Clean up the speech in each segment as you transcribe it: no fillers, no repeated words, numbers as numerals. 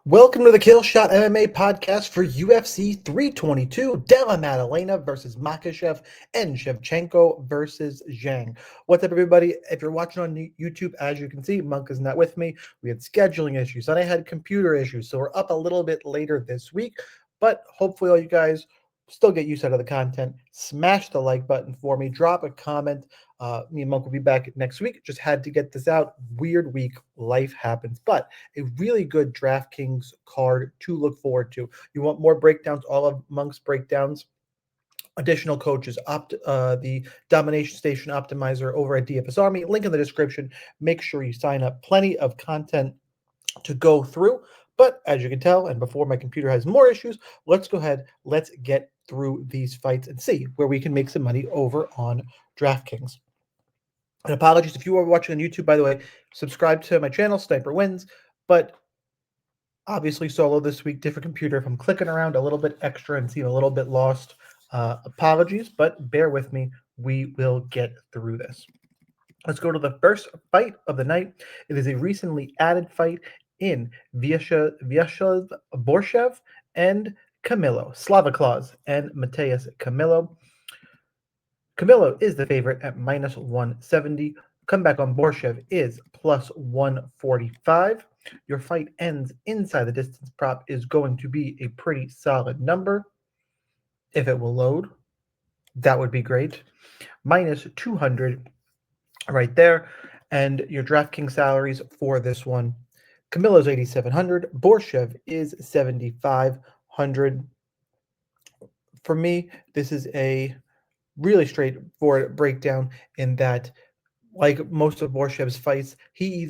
Welcome to the Killshot MMA podcast for UFC 322, Della Maddalena versus Makhachev and Shevchenko versus Zhang. What's up, everybody? If you're watching on YouTube, as you can see, Monk is not with me. We had scheduling issues, and I had computer issues, so we're up a little bit later this week, but hopefully all you guys still get use out of the content. Smash the like button for me. Drop a comment. Me and Monk will be back next week. Just had to get this out. Weird week. Life happens. But a really good DraftKings card to look forward to. You want more breakdowns, all of Monk's breakdowns, additional coaches, the Domination Station Optimizer over at DFS Army. Link in the description. Make sure you sign up. Plenty of content to go through. But as you can tell, and before my computer has more issues, let's go ahead. Let's get through these fights and see where we can make some money over on DraftKings. And apologies if you are watching on YouTube, by the way, subscribe to my channel, Sniper Wins. But obviously solo this week, different computer. If I'm clicking around a little bit extra and seem a little bit lost, apologies, but bear with me. We will get through this. Let's go to the first fight of the night. It is a recently added fight in Vyacheslav Borshev and Camilo, Slava Claus and Mateus Camilo. Camilo is the favorite at minus 170. Comeback on Borshev is plus 145. Your fight ends inside the distance prop is going to be a pretty solid number. If it will load, that would be great. Minus 200 right there. And your DraftKings salaries for this one, Camilo's 8,700. Borshev is 7,500. For me, this is a really straightforward breakdown in that, like most of Borshev's fights, he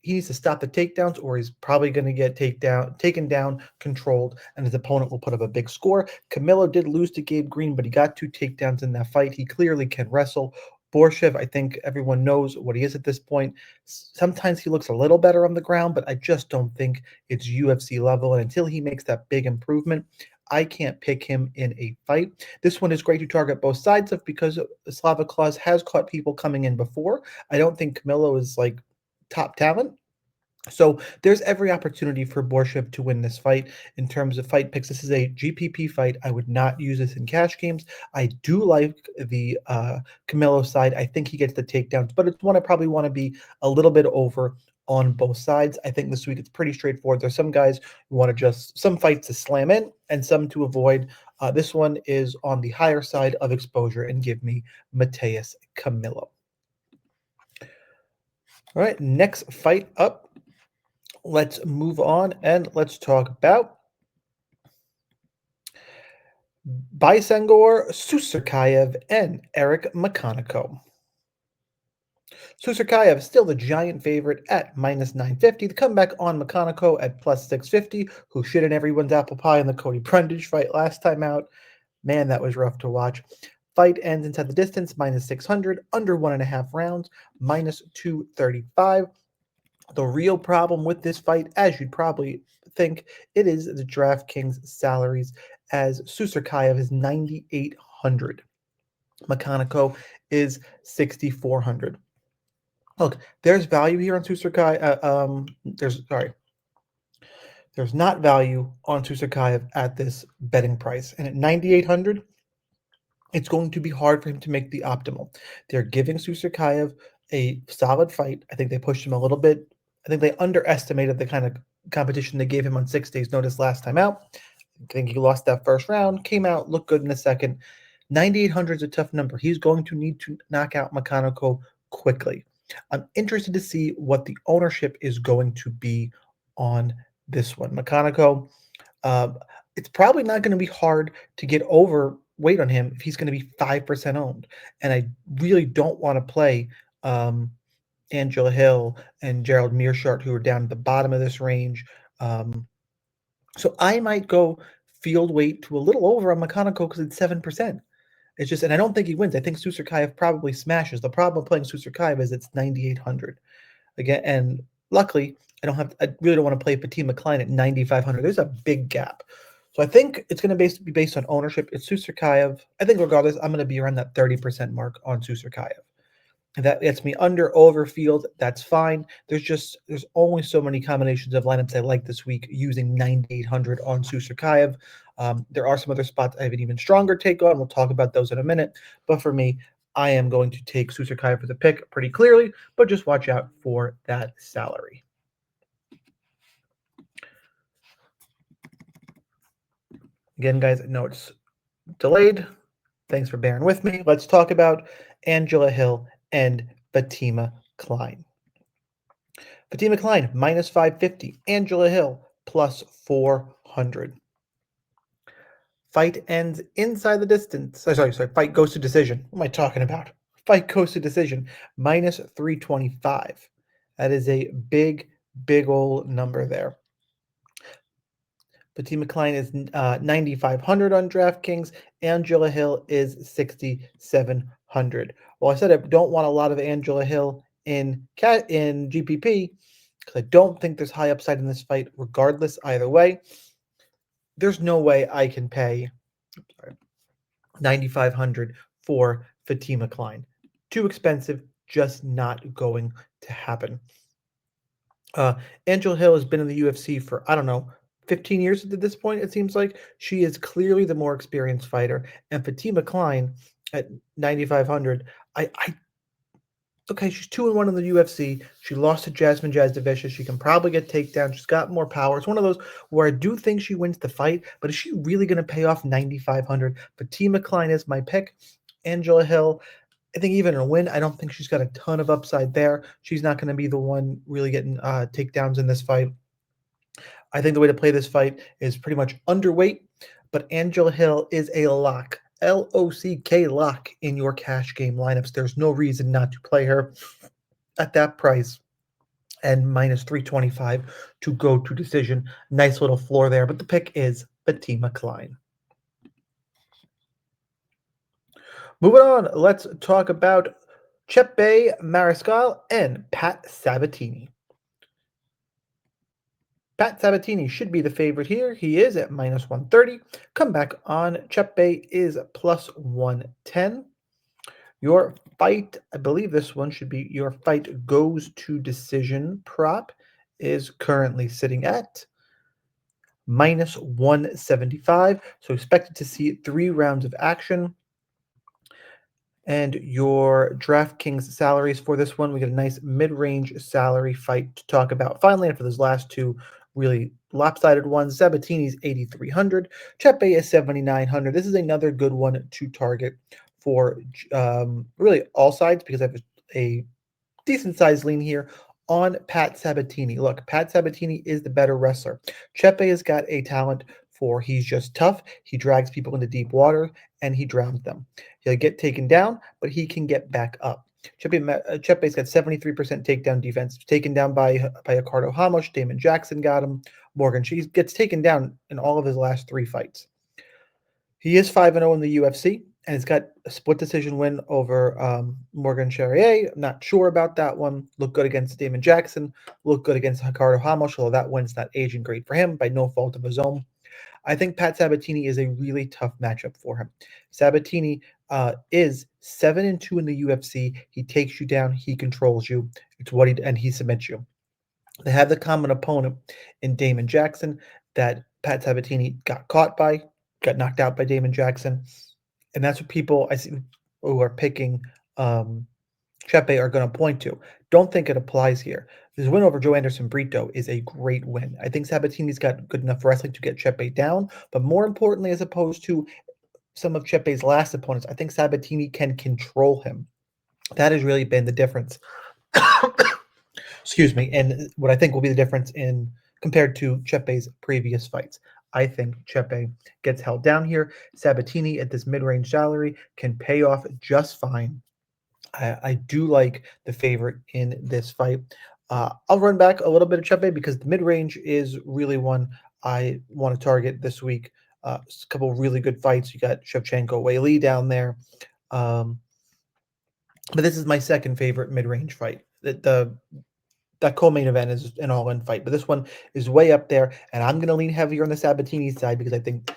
needs to stop the takedowns or he's probably going to get taken down, controlled, and his opponent will put up a big score. Camilo did lose to Gabe Green, but he got 2 takedowns in that fight. He clearly can wrestle. Borshev, I think everyone knows what he is at this point. Sometimes he looks a little better on the ground, but I just don't think it's UFC level. And until he makes that big improvement, I can't pick him in a fight. This one is great to target both sides of because Slava Claus has caught people coming in before. I don't think Camilo is like top talent. So there's every opportunity for Borshev to win this fight. In terms of fight picks, this is a GPP fight. I would not use this in cash games. I do like the Camilo side. I think he gets the takedowns, but it's one I probably want to be a little bit over on both sides. I think this week it's pretty straightforward. There's some guys who want to just some fights to slam in and some to avoid. This one is on the higher side of exposure and give me Mateus Camilo. All right, next fight up. Let's move on and let's talk about Bysangor Susurkayev and Eric Makhaniko. Susurkayev still the giant favorite at minus 950. The comeback on Makhaniko at plus 650, who shit in everyone's apple pie in the Cody Brundage fight last time out. Man, that was rough to watch. Fight ends inside the distance, minus 600, under 1.5 rounds, minus 235. The real problem with this fight, as you'd probably think, it is the DraftKings salaries, as Susurkayev is 9,800. Makhaniko is 6,400. Look, there's value here on Susurkayev. There's not value on Susurkayev at this betting price. And at 9,800, it's going to be hard for him to make the optimal. They're giving Susurkayev a solid fight. I think they pushed him a little bit. I think they underestimated the kind of competition they gave him on 6 days' notice last time out. I think he lost that first round, came out, looked good in the second. 9,800 is a tough number. He's going to need to knock out Makhaniko quickly. I'm interested to see what the ownership is going to be on this one. Makhaniko, it's probably not going to be hard to get overweight on him if he's going to be 5% owned. And I really don't want to play Angela Hill and Gerald Mearshart, who are down at the bottom of this range. So I might go field weight to a little over on Makhaniko because it's 7%. It's just, and I don't think he wins. I think Susurkayev probably smashes. The problem with playing Susurkayev is it's 9,800 again, and luckily I really don't want to play Fatima Klein at 9,500. There's a big gap. So I think it's going to be based on ownership. It's Susurkayev. I think regardless, I'm going to be around that 30% mark on Susurkayev. That gets me under overfield. That's fine. There's only so many combinations of lineups I like this week using 9,800 on Susarkayev. There are some other spots I have an even stronger take on. We'll talk about those in a minute. But for me, I am going to take Susarkayev for the pick pretty clearly, but just watch out for that salary. Again, guys, I know it's delayed. Thanks for bearing with me. Let's talk about Angela Hill and Fatima Klein. Fatima Klein, minus 550. Angela Hill, plus 400. Fight ends inside the distance. Sorry. Fight goes to decision. What am I talking about? Fight goes to decision, minus 325. That is a big old number there. Fatima Klein is 9,500 on DraftKings. Angela Hill is 6,700. Well, I said I don't want a lot of Angela Hill in GPP because I don't think there's high upside in this fight. Regardless, either way, there's no way I can pay 9,500 for Fatima Klein. Too expensive. Just not going to happen. Angela Hill has been in the UFC for, I don't know, 15 years at this point, it seems like. She is clearly the more experienced fighter. And Fatima Klein at 9,500, okay, she's 2-1 in the UFC. She lost to Jasmine Jasdavicius. She can probably get takedown. She's got more power. It's one of those where I do think she wins the fight, but is she really going to pay off 9,500? Fatima Klein is my pick. Angela Hill, I think even in a win, I don't think she's got a ton of upside there. She's not going to be the one really getting takedowns in this fight. I think the way to play this fight is pretty much underweight, but Angela Hill is a lock. L-O-C-K lock in your cash game lineups. There's no reason not to play her at that price and minus 325 to go to decision. Nice little floor there, but the pick is Fatima Klein. Moving on, let's talk about Chepe Mariscal and Pat Sabatini. Pat Sabatini should be the favorite here. He is at minus 130. Comeback on Chepe is plus 110. Your fight, I believe this one should be your fight goes to decision prop, is currently sitting at minus 175. So expected to see 3 rounds of action. And your DraftKings salaries for this one, we get a nice mid-range salary fight to talk about. Finally, and for those last two really lopsided ones, Sabatini's 8,300, Chepe is 7,900. This is another good one to target for really all sides because I have a decent-sized lean here on Pat Sabatini. Look, Pat Sabatini is the better wrestler. Chepe has got a talent for he's just tough. He drags people into deep water, and he drowns them. He'll get taken down, but he can get back up. Chepe's got 73% takedown defense. Taken down by Ricardo Ramos. Damon Jackson got him. Morgan Cheese gets taken down in all of his last 3 fights. He is 5-0 in the UFC, and he's got a split decision win over Morgan Charrier. I'm not sure about that one. Looked good against Damon Jackson. Looked good against Ricardo Ramos, although that win's not aging great for him by no fault of his own. I think Pat Sabatini is a really tough matchup for him. Sabatini is 7-2 in the UFC. He takes you down. He controls you. It's what he submits you. They have the common opponent in Damon Jackson that Pat Sabatini got knocked out by Damon Jackson. And that's what people I see who are picking Chepe are going to point to. Don't think it applies here. His win over Joe Anderson Brito is a great win. I think Sabatini's got good enough wrestling to get Chepe down, but more importantly, as opposed to some of Chepe's last opponents, I think Sabatini can control him. That has really been the difference. Excuse me, and what I think will be the difference in compared to Chepe's previous fights. I think Chepe gets held down here. Sabatini at this mid-range salary can pay off just fine. I do like the favorite in this fight. I'll run back a little bit of Chepe because the mid-range is really one I want to target this week. A couple of really good fights. You got Shevchenko, Weili down there. But this is my second favorite mid-range fight. That co-main event is an all-in fight, but this one is way up there, and I'm going to lean heavier on the Sabatini side because I think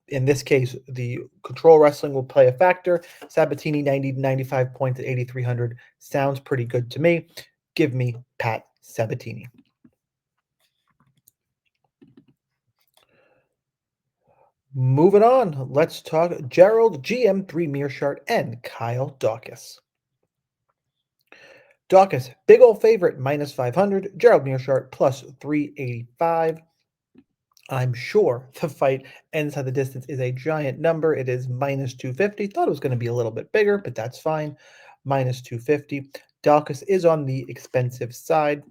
In this case, the control wrestling will play a factor. Sabatini 90 to 95 points at 8,300 sounds pretty good to me. Give me Pat Sabatini. Moving on, let's talk Gerald GM3 Mearshart and Kyle Dawkins. Dawkins, big old favorite, minus 500. Gerald Mearshart, plus 385. I'm sure the fight ends at the distance is a giant number. It is minus 250. Thought it was going to be a little bit bigger, but that's fine. Minus 250. Dawkins is on the expensive side.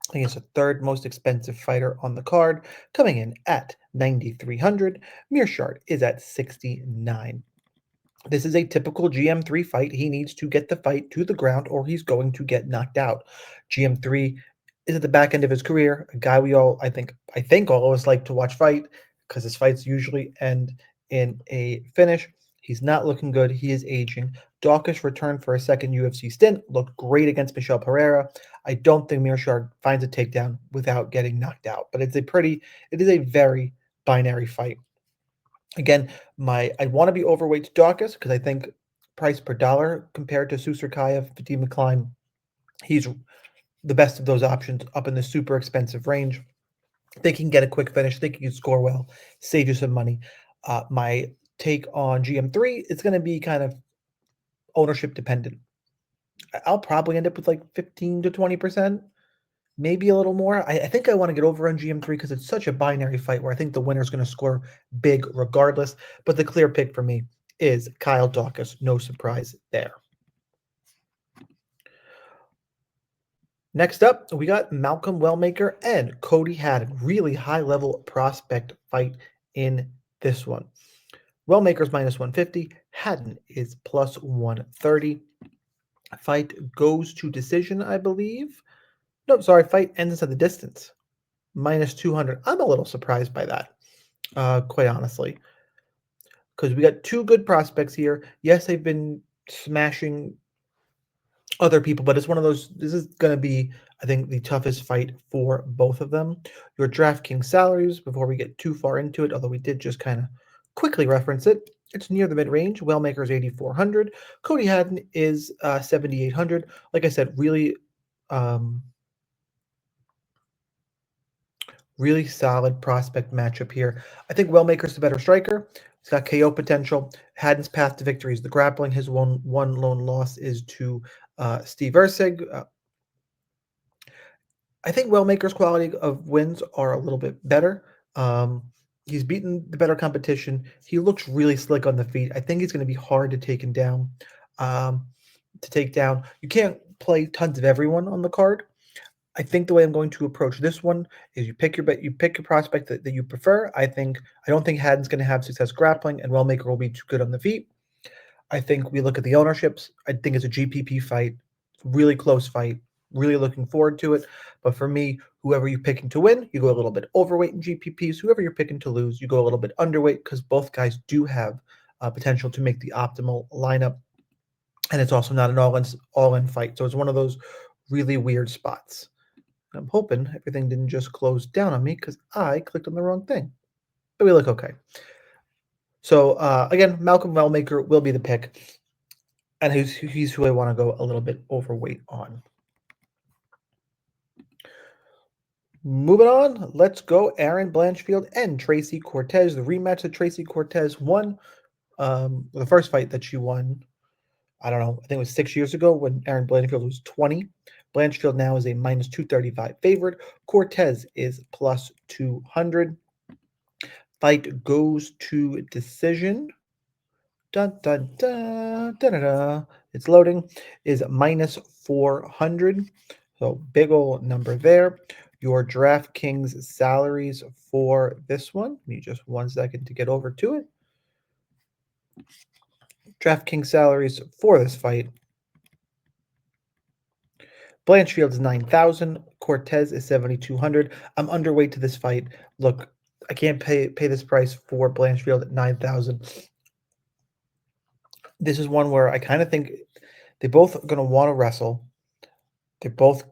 I think it's the third most expensive fighter on the card, coming in at 9,300. Mearshart is at 69. This is a typical GM3 fight. He needs to get the fight to the ground or he's going to get knocked out. GM3 is at the back end of his career, a guy we all, I think all of us like to watch fight because his fights usually end in a finish. He's not looking good. He is aging. Dawkins returned for a second UFC stint, looked great against Michel Pereira. I don't think Mearshart finds a takedown without getting knocked out, but it is a very binary fight. Again, I want to be overweight to Dawkins because I think price per dollar compared to Susurkayev, Vadim McCline, he's the best of those options up in the super expensive range. I think he can get a quick finish. I think he can score well, save you some money. My take on GM3 is going to be kind of ownership dependent. I'll probably end up with like 15 to 20%, maybe a little more. I think I want to get over on GM3 because it's such a binary fight where I think the winner is going to score big regardless. But the clear pick for me is Kyle Dawkins. No surprise there. Next up, we got Malcolm Wellmaker and Cody Haddon. Really high-level prospect fight in this one. Wellmaker's minus 150. Haddon is plus 130. Fight goes to decision, I believe. No, sorry, fight ends at the distance. Minus 200. I'm a little surprised by that, quite honestly. Because we got two good prospects here. Yes, they've been smashing other people, but it's one of those. This is going to be, I think, the toughest fight for both of them. Your DraftKings salaries, before we get too far into it, although we did just kind of quickly reference it, it's near the mid-range. Wellmaker's 8,400. Cody Haddon is 7,800. Like I said, really solid prospect matchup here. I think Wellmaker's the better striker. He's got KO potential. Haddon's path to victory is the grappling. His one lone loss is to Steve Erceg. I think Wellmaker's quality of wins are a little bit better. He's beaten the better competition. He looks really slick on the feet. I think he's going to be hard to take him down. You can't play tons of everyone on the card. I think the way I'm going to approach this one is you pick your prospect that you prefer. I don't think Haddon's going to have success grappling, and Wellmaker will be too good on the feet. I think we look at the ownerships. I think it's a GPP fight, really close fight. Really looking forward to it. But for me, whoever you're picking to win, you go a little bit overweight in GPPs. Whoever you're picking to lose, you go a little bit underweight because both guys do have potential to make the optimal lineup. And it's also not an all-in fight. So it's one of those really weird spots. I'm hoping everything didn't just close down on me because I clicked on the wrong thing. But we look okay. So again, Malcolm Wellmaker will be the pick. And he's who I want to go a little bit overweight on. Moving on, let's go Aaron Blanchfield and Tracy Cortez. The rematch that Tracy Cortez won, the first fight that she won, I don't know, I think it was 6 years ago when Aaron Blanchfield was 20. Blanchfield now is a minus 235 favorite. Cortez is plus 200. Fight goes to decision. Dun, dun, dun, dun, dun, dun. It's loading. Is minus 400. So big old number there. Your DraftKings salaries for this one. Give me just 1 second to get over to it. DraftKings salaries for this fight. Blanchfield is 9,000. Cortez is 7,200. I'm underweight to this fight. Look, I can't pay this price for Blanchfield at 9,000. This is one where I kind of think they both are going to want to wrestle. They're both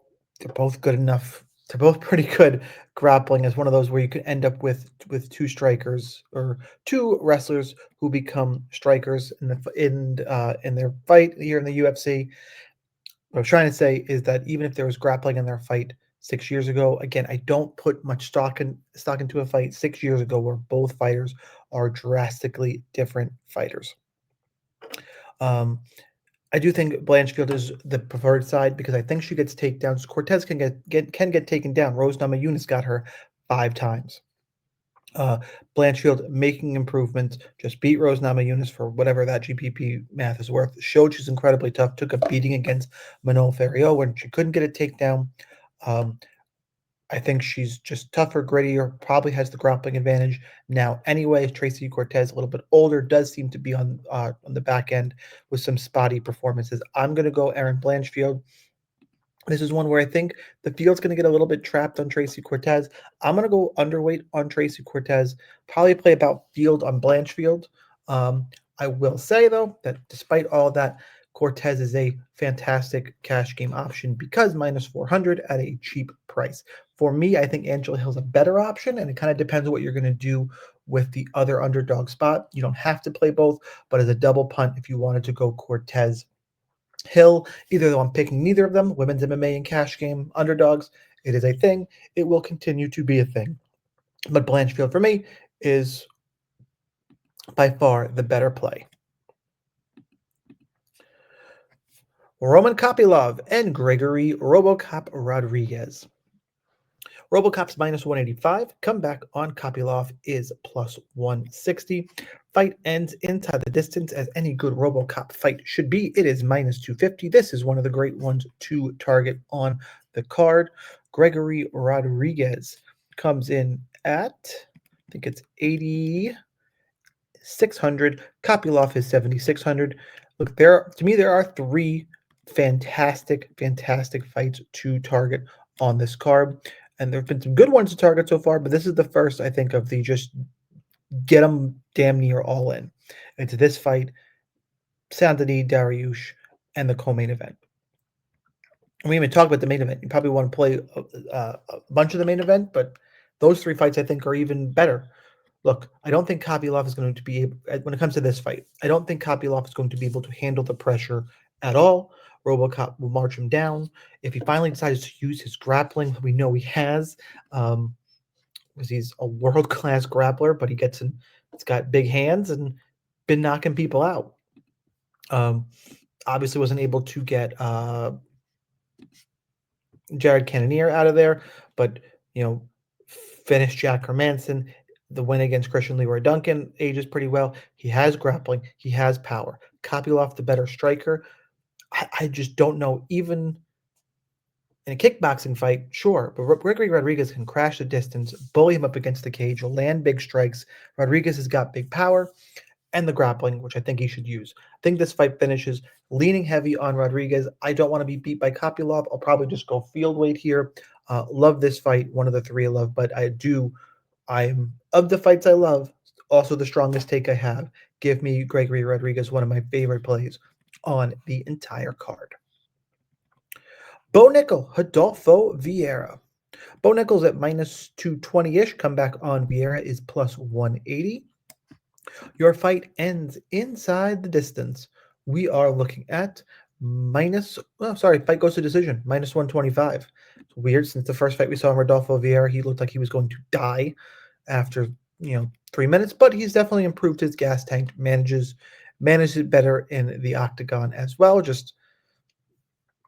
good enough They're both pretty good grappling. Is one of those where you could end up with two strikers or two wrestlers who become strikers in their fight here in the UFC. What I was trying to say is that even if there was grappling in their fight 6 years ago, again, I don't put much stock into a fight 6 years ago where both fighters are drastically different fighters. Um, I do think Blanchfield is the preferred side because I think she gets takedowns. Cortez can get taken down. Rose Namajunas got her 5 times. Uh, Blanchfield making improvements, just beat Rose Namajunas for whatever that GPP math is worth. Showed she's incredibly tough. Took a beating against Manuel Ferriero when she couldn't get a takedown. Um, I think she's just tougher, grittier, probably has the grappling advantage now. Anyway, Tracy Cortez, a little bit older, does seem to be on the back end with some spotty performances. I'm going to go Erin Blanchfield. This is one where I think the field's going to get a little bit trapped on Tracy Cortez. I'm going to go underweight on Tracy Cortez, probably play about field on Blanchfield. I will say, though, that despite all that, Cortez is a fantastic cash game option because minus 400 at a cheap price. For me, I think Angela Hill's a better option, and it kind of depends on what you're going to do with the other underdog spot. You don't have to play both, but as a double punt, if you wanted to go Cortez Hill, either though I'm picking neither of them, women's MMA and cash game underdogs, it is a thing. It will continue to be a thing. But Blanchfield for me is by far the better play. Roman Kopylov and Gregory Robocop Rodriguez. Robocop's minus 185. Comeback on Kopylov is plus 160. Fight ends inside the distance as any good Robocop fight should be. It is minus 250. This is one of the great ones to target on the card. Gregory Rodriguez comes in at, I think it's 8,600. Kopylov is 7,600. Look, to me, there are 3 fantastic fights to target on this card. And there have been some good ones to target so far, but this is the first, I think, of the just get them damn near all in. It's this fight, Sandini, Dariush, and the co-main event. We even talked about the main event. You probably want to play a bunch of the main event, but those 3 fights, I think, are even better. Look, I don't think Kopylov is going to be able, when it comes to this fight, I don't think Kopylov is going to be able to handle the pressure at all. Robocop will march him down. If he finally decides to use his grappling, we know he has, because he's a world-class grappler, but he's got big hands and been knocking people out. Obviously wasn't able to get Jared Cannonier out of there, but, finished Jack Hermanson. The win against Christian Leroy Duncan ages pretty well. He has grappling. He has power. Kopylov, the better striker. I just don't know. Even in a kickboxing fight, sure, but Gregory Rodriguez can crash the distance, bully him up against the cage, land big strikes. Rodriguez has got big power and the grappling, which I think he should use. I think this fight finishes leaning heavy on Rodriguez. I don't want to be beat by Kopylov. I'll probably just go field weight here. Love this fight. One of the 3 I love, but I'm of the fights I love, also the strongest take I have. Give me Gregory Rodriguez, one of my favorite plays on the entire card. Bo Nickel, Adolfo Vieira. Bo Nickel's at minus 220-ish. Comeback on Vieira is plus 180. Your fight ends inside the distance. We are looking at fight goes to decision, minus 125. It's weird, since the first fight we saw in Rodolfo Vieira, he looked like he was going to die after 3 minutes, but he's definitely improved his gas tank, manages it better in the octagon as well. Just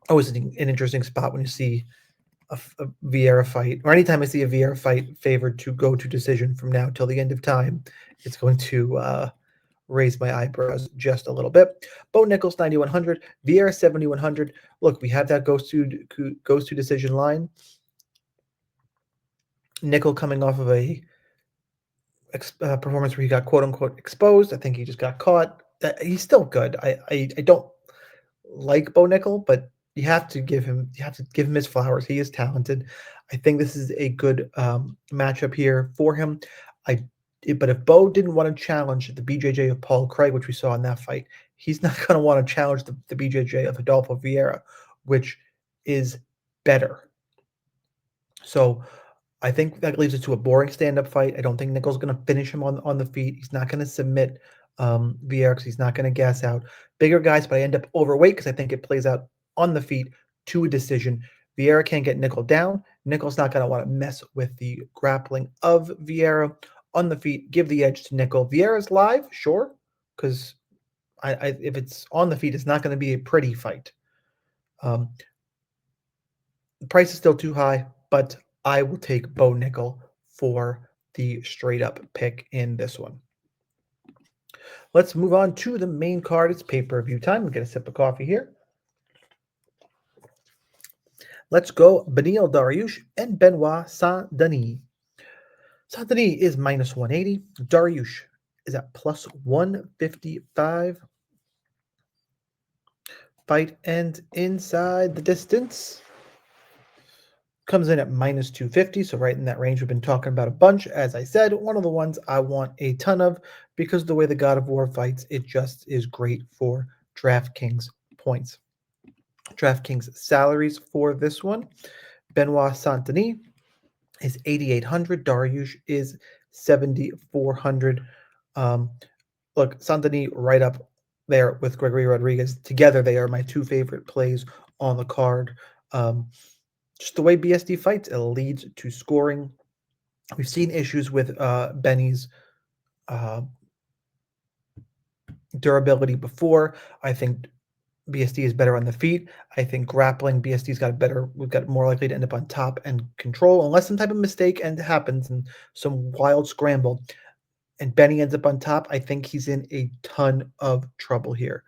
always an interesting spot when you see a Vieira fight, or anytime I see a Vieira fight favored to go to decision from now till the end of time, it's going to raise my eyebrows just a little bit. Bo Nickel's 9,100, Vieira 7,100. Look, we have that goes to decision line. Nickel coming off of a performance where he got quote unquote exposed. I think he just got caught. He's still good. I don't like Bo Nickel, but you have to give him his flowers. He is talented. I think this is a good matchup here for him. But if Bo didn't want to challenge the BJJ of Paul Craig, which we saw in that fight, he's not going to want to challenge the BJJ of Adolfo Vieira, which is better. So I think that leads it to a boring stand-up fight. I don't think Nichols going to finish him on the feet. He's not going to submit Vieira because he's not going to gas out. Bigger guys, but I end up overweight because I think it plays out on the feet to a decision. Vieira can't get Nickel down. Nickel's not going to want to mess with the grappling of Vieira on the feet. Give the edge to Nickel. Vieira's live, sure, because if it's on the feet, it's not going to be a pretty fight. The price is still too high, but I will take Bo Nickel for the straight up pick in this one. Let's move on to the main card. It's pay-per-view time. We'll get a sip of coffee here. Let's go Beneil Dariush and Benoit Saint-Denis. Saint-Denis is minus 180. Dariush is at plus 155. Fight ends inside the distance. Comes in at minus 250, so right in that range we've been talking about a bunch. As I said, one of the ones I want a ton of because the way the God of War fights, it just is great for DraftKings points. DraftKings salaries for this one. Benoit Saint-Denis is 8,800. Dariush is 7,400. Look, Saint-Denis right up there with Gregory Rodriguez. Together, they are my two favorite plays on the card. Just the way BSD fights, it leads to scoring. We've seen issues with Benny's durability before. I think BSD is better on the feet. I think grappling, BSD's got better. We've got more likely to end up on top and control, unless some type of mistake happens and some wild scramble, and Benny ends up on top. I think he's in a ton of trouble here.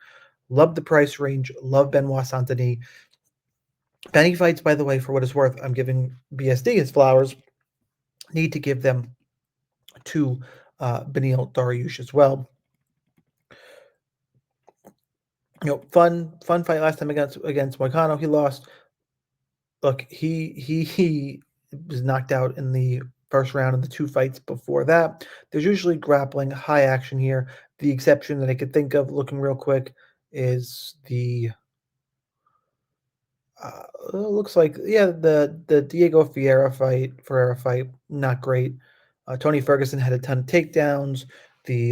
Love the price range. Love Benoit Saint-Denis. Benny fights, by the way, for what it's worth, I'm giving BSD his flowers. Need to give them to Beneil Dariush as well. Fun fight last time against Moicano. He lost. Look, he was knocked out in the first round of the two fights before that. There's usually grappling, high action here. The exception that I could think of, looking real quick, is the looks like the Diego Ferreira fight, not great. Tony Ferguson had a ton of takedowns. The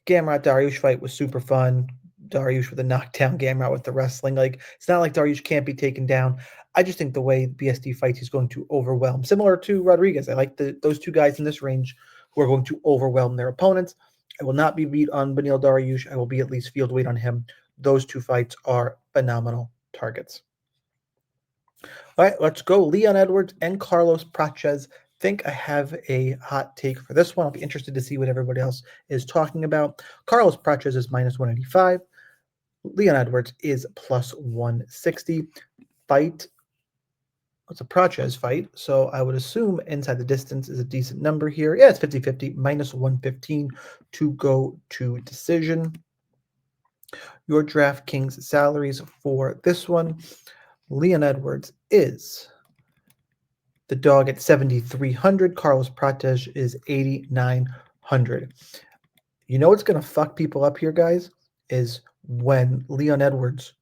Gamrot Dariush fight was super fun. Dariush with a knockdown, Gamrot with the wrestling. Like, it's not like Dariush can't be taken down. I just think the way BSD fights, he's going to overwhelm. Similar to Rodriguez. I like those two guys in this range who are going to overwhelm their opponents. I will not be beat on Beneil Dariush. I will be at least field weight on him. Those two fights are phenomenal targets. All right, let's go. Leon Edwards and Carlos Prates. Think I have a hot take for this one. I'll be interested to see what everybody else is talking about. Carlos Prates is minus 185. Leon Edwards is plus 160. Fight. It's a Prates fight, so I would assume inside the distance is a decent number here. Yeah, it's 50-50, minus 115 to go to decision. Your DraftKings salaries for this one. Leon Edwards is the dog at 7,300. Carlos Prates is 8,900. You know what's going to fuck people up here, guys, is when Leon Edwards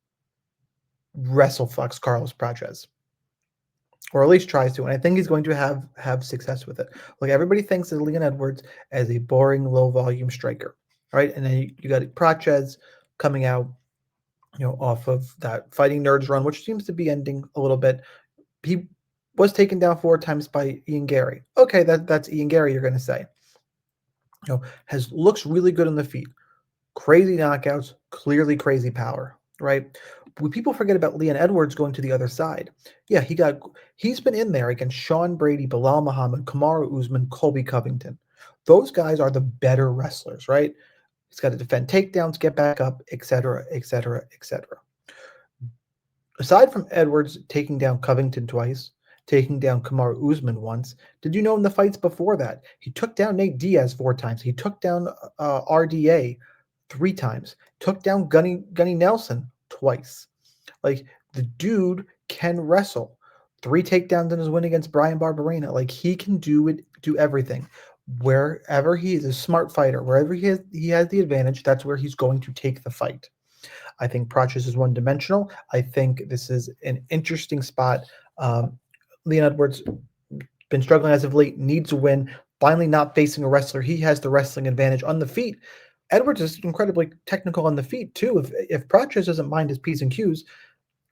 wrestle fucks Carlos Prates, or at least tries to, and I think he's going to have success with it. Like, everybody thinks of Leon Edwards as a boring, low-volume striker, right? And then you got Prates coming out, off of that Fighting Nerds run, which seems to be ending a little bit. He was taken down 4 times by Ian Gary. Okay, that's Ian Gary, you're going to say. Looks really good on the feet. Crazy knockouts, clearly crazy power, right? When people forget about Leon Edwards going to the other side, yeah, he's been in there against Sean Brady, Bilal Muhammad, Kamaru Usman, Colby Covington. Those guys are the better wrestlers, right? He's got to defend takedowns, get back up, etc., etc., etc. Aside from Edwards taking down Covington twice, taking down Kamaru Usman once, did you know in the fights before that, he took down Nate Diaz 4 times. He took down RDA 3 times. Took down Gunny Nelson twice. Like, the dude can wrestle. 3 takedowns in his win against Brian Barberena. Like, he can do everything. Wherever he is a smart fighter, wherever he has the advantage, that's where he's going to take the fight. I think Prates is one-dimensional. I think this is an interesting spot. Leon Edwards been struggling as of late, needs a win. Finally, not facing a wrestler. He has the wrestling advantage on the feet. Edwards is incredibly technical on the feet too. If Prochez doesn't mind his P's and Q's,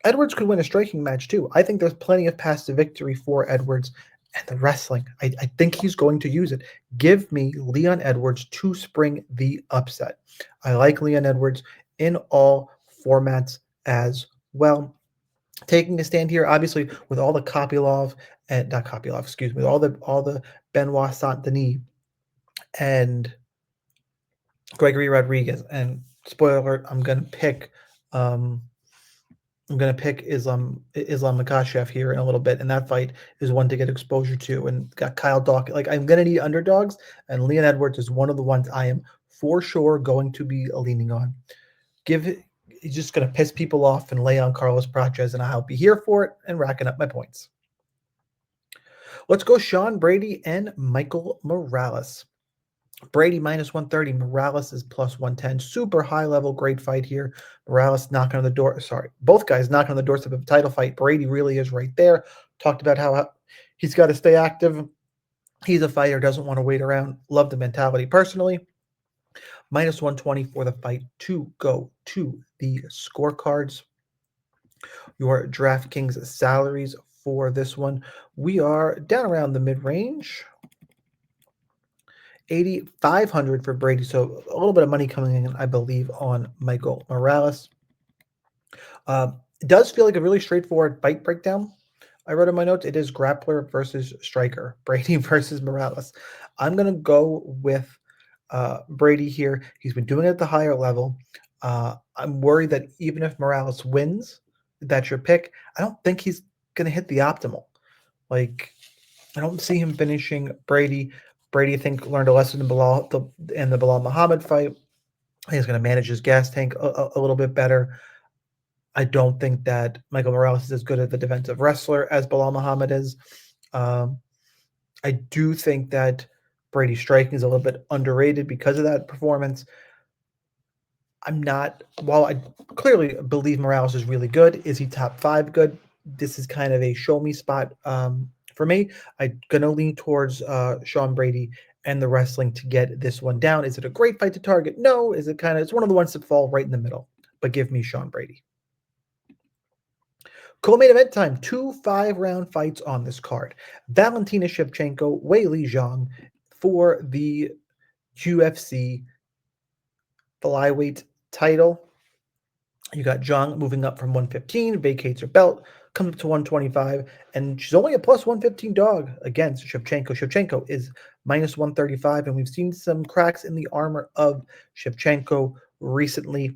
Edwards could win a striking match too. I think there's plenty of paths to victory for Edwards. And the wrestling, I think he's going to use it. Give me Leon Edwards to spring the upset. I like Leon Edwards in all formats as well. Taking a stand here, obviously, with all the Kopylov and not Kopylov, excuse me, all the Benoit Saint Denis and Gregory Rodriguez. And spoiler alert, I'm gonna pick Islam Makhachev here in a little bit, and that fight is one to get exposure to. And got Kyle Dawkins. Like, I'm gonna need underdogs, and Leon Edwards is one of the ones I am for sure going to be leaning on. He's just gonna piss people off and lay on Carlos Prochez, and I'll be here for it and racking up my points. Let's go Sean Brady and Michael Morales. Brady minus 130. Morales is plus 110. Super high level, great fight here. Morales knocking on the door. Sorry, both guys knocking on the doorstep of a title fight. Brady really is right there. Talked about how he's got to stay active. He's a fighter, doesn't want to wait around. Love the mentality personally. Minus 120 for the fight to go to the scorecards. Your DraftKings salaries for this one. We are down around the mid-range. 8,500 for Brady, so a little bit of money coming in, I believe, on Michael Morales. It does feel like a really straightforward fight breakdown. I wrote in my notes, it is grappler versus striker, Brady versus Morales. I'm going to go with Brady here. He's been doing it at the higher level. I'm worried that even if Morales wins, that's your pick, I don't think he's going to hit the optimal. Like, I don't see him finishing Brady. Brady, I think, learned a lesson in the Bilal Muhammad fight. He's going to manage his gas tank a little bit better. I don't think that Michael Morales is as good as a defensive wrestler as Bilal Muhammad is. I do think that Brady's striking is a little bit underrated because of that performance. While I clearly believe Morales is really good, is he top 5 good? This is kind of a show me spot for me. I'm going to lean towards Sean Brady and the wrestling to get this one down. Is it a great fight to target? No. Is it it's one of the ones that fall right in the middle, but give me Sean Brady. Co-main event time, 2 5-round fights on this card. Valentina Shevchenko, Weili Zhang for the UFC flyweight title. You got Zhang moving up from 115, vacates her belt, comes up to 125, and she's only a plus 115 dog against Shevchenko. Shevchenko is minus 135, and we've seen some cracks in the armor of Shevchenko recently.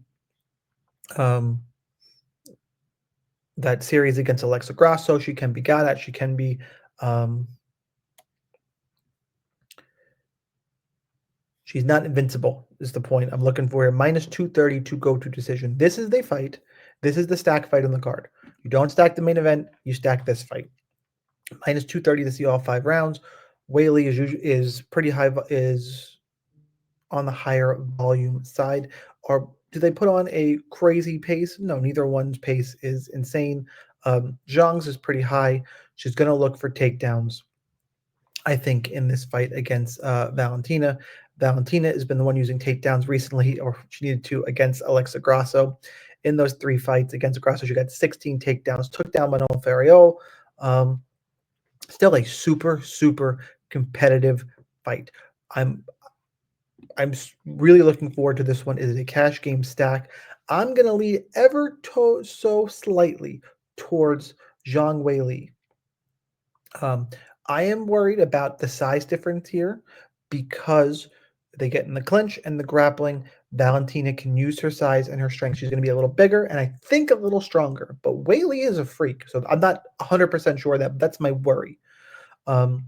That series against Alexa Grasso, she can be got at. She can be she's not invincible, is the point I'm looking for here. Minus 230 to go to decision. This is the fight. This is the stack fight on the card. You don't stack the main event. You stack this fight. Minus 230 to see all 5 rounds. Weili is pretty high, is on the higher volume side. Or do they put on a crazy pace? No, neither one's pace is insane. Zhang's is pretty high. She's going to look for takedowns, I think, in this fight against Valentina. Valentina has been the one using takedowns recently, or she needed to, against Alexa Grasso. In those 3 fights against Grasso, she got 16 takedowns, took down Manon Ferriot. Still a super, super competitive fight. I'm really looking forward to this one. It is a cash game stack. I'm going to lead ever so slightly towards Zhang Weili. I am worried about the size difference here because they get in the clinch and the grappling. Valentina can use her size and her strength. She's going to be a little bigger and I think a little stronger. But Weili is a freak, so I'm not 100% sure that's my worry. And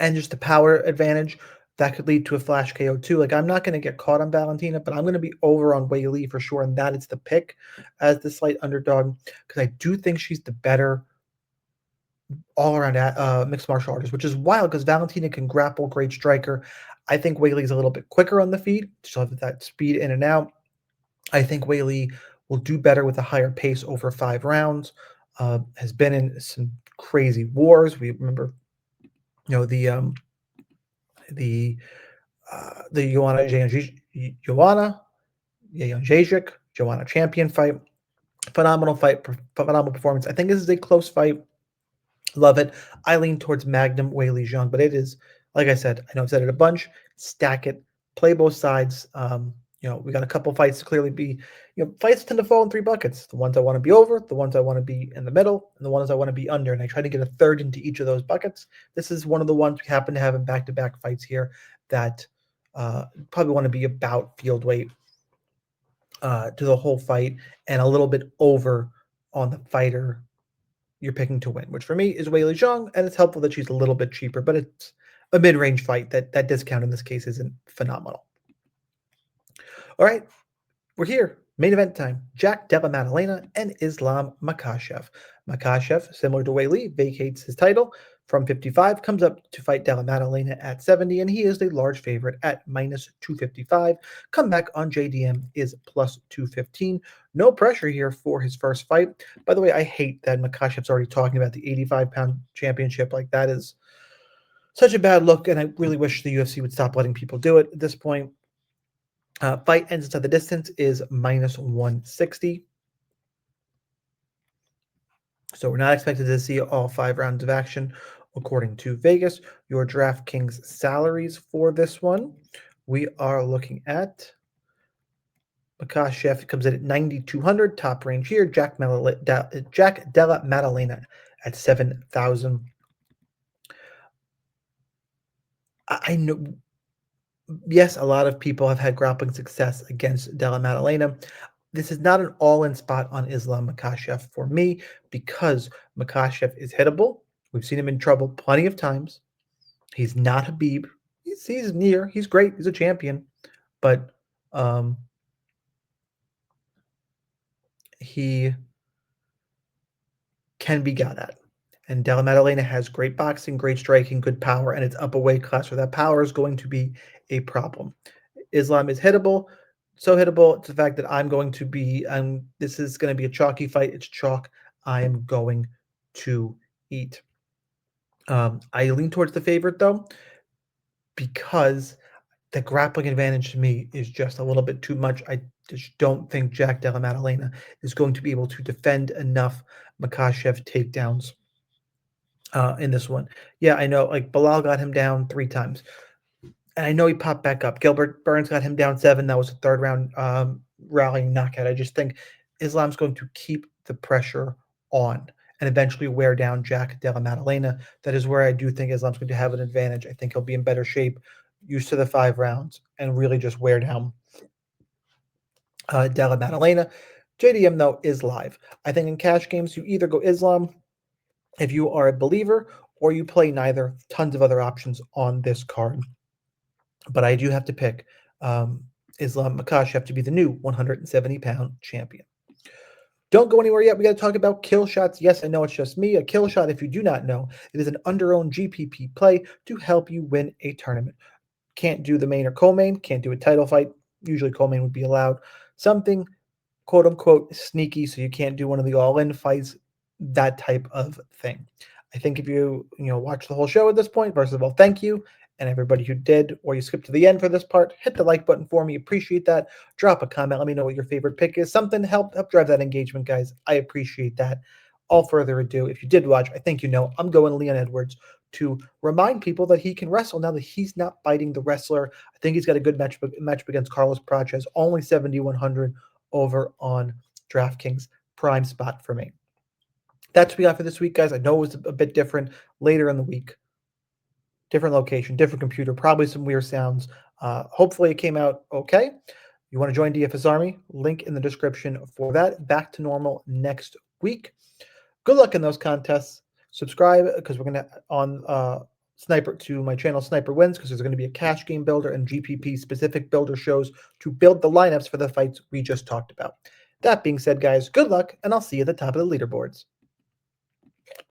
just the power advantage, that could lead to a flash KO too. Like, I'm not going to get caught on Valentina, but I'm going to be over on Weili for sure, and that is the pick as the slight underdog because I do think she's the better all-around mixed martial artist, which is wild because Valentina can grapple, great striker. I think Weili is a little bit quicker on the feet. She'll have that speed in and out. I think Weili will do better with a higher pace over 5 rounds. Has been in some crazy wars. We remember, the Joanna Joanna champion fight. Phenomenal fight, phenomenal performance. I think this is a close fight. Love it. I lean towards Magnum Weili Zhang, but it is, like I said, I know I've said it a bunch. Stack it, play both sides. We got a couple fights to clearly be, fights tend to fall in three buckets. The ones I want to be over, the ones I want to be in the middle, and the ones I want to be under. And I try to get a third into each of those buckets. This is one of the ones we happen to have in back-to-back fights here that probably want to be about field weight to the whole fight and a little bit over on the fighter you're picking to win, which for me is Weili Zhang, and it's helpful that she's a little bit cheaper, but it's a mid-range fight. That discount in this case isn't phenomenal. All right, we're here. Main event time. Jack Della Maddalena and Islam Makhachev. Makhachev, similar to Weili, vacates his title from 55, comes up to fight Della Maddalena at 70, and he is the large favorite at minus 255. Comeback on JDM is plus 215. No pressure here for his first fight. By the way, I hate that Makhachev's already talking about the 85-pound championship. Like, that is such a bad look, and I really wish the UFC would stop letting people do it at this point. Fight ends inside the distance is minus 160. So we're not expected to see all 5 rounds of action, according to Vegas. Your DraftKings salaries for this one, we are looking at Makhachev comes in at 9,200, top range here. Jack Della Maddalena at 7,000. I know, yes, a lot of people have had grappling success against Della Maddalena. This is not an all-in spot on Islam Makhachev for me because Makhachev is hittable. We've seen him in trouble plenty of times. He's not Habib. He's near. He's great. He's a champion. But he can be got at. And Della Maddalena has great boxing, great striking, good power, and it's up a weight class where that power is going to be a problem. Islam is hittable. So hittable, it's the fact that I'm going to be, this is going to be a chalky fight. It's chalk. I am going to eat. I lean towards the favorite, though, because the grappling advantage to me is just a little bit too much. I just don't think Jack Della Maddalena is going to be able to defend enough Makhachev takedowns in this one. Yeah, I know, like, Bilal got him down 3 times. And I know he popped back up. Gilbert Burns got him down 7. That was a third round rallying knockout. I just think Islam's going to keep the pressure on and eventually wear down Jack Della Maddalena. That is where I do think Islam's going to have an advantage. I think he'll be in better shape, used to the 5 rounds, and really just wear down Della Maddalena. JDM, though, is live. I think in cash games, you either go Islam if you are a believer, or you play neither. Tons of other options on this card. But I do have to pick Islam Makhachev to be the new 170-pound champion. Don't go anywhere yet. We got to talk about Killshots. Yes, I know it's just me. A Killshot, if you do not know, it is an under-owned GPP play to help you win a tournament. Can't do the main or co-main. Can't do a title fight. Usually co-main would be allowed. Something, quote-unquote, sneaky, so you can't do one of the all-in fights, that type of thing. I think if you watch the whole show at this point, first of all, thank you. And everybody who did, or you skipped to the end for this part, hit the like button for me. Appreciate that. Drop a comment. Let me know what your favorite pick is. Something to help drive that engagement, guys. I appreciate that. All further ado, if you did watch, I think I'm going Leon Edwards to remind people that he can wrestle now that he's not fighting the wrestler. I think he's got a good matchup against Carlos Praches. Only 7,100 over on DraftKings. Prime spot for me. That's what we got for this week, guys. I know it was a bit different later in the week. Different location, different computer, probably some weird sounds. Hopefully it came out okay. You want to join DFS Army? Link in the description for that. Back to normal next week. Good luck in those contests. Subscribe because we're going to on Sniper to my channel Sniper Wins because there's going to be a cash game builder and GPP specific builder shows to build the lineups for the fights we just talked about. That being said, guys, good luck, and I'll see you at the top of the leaderboards.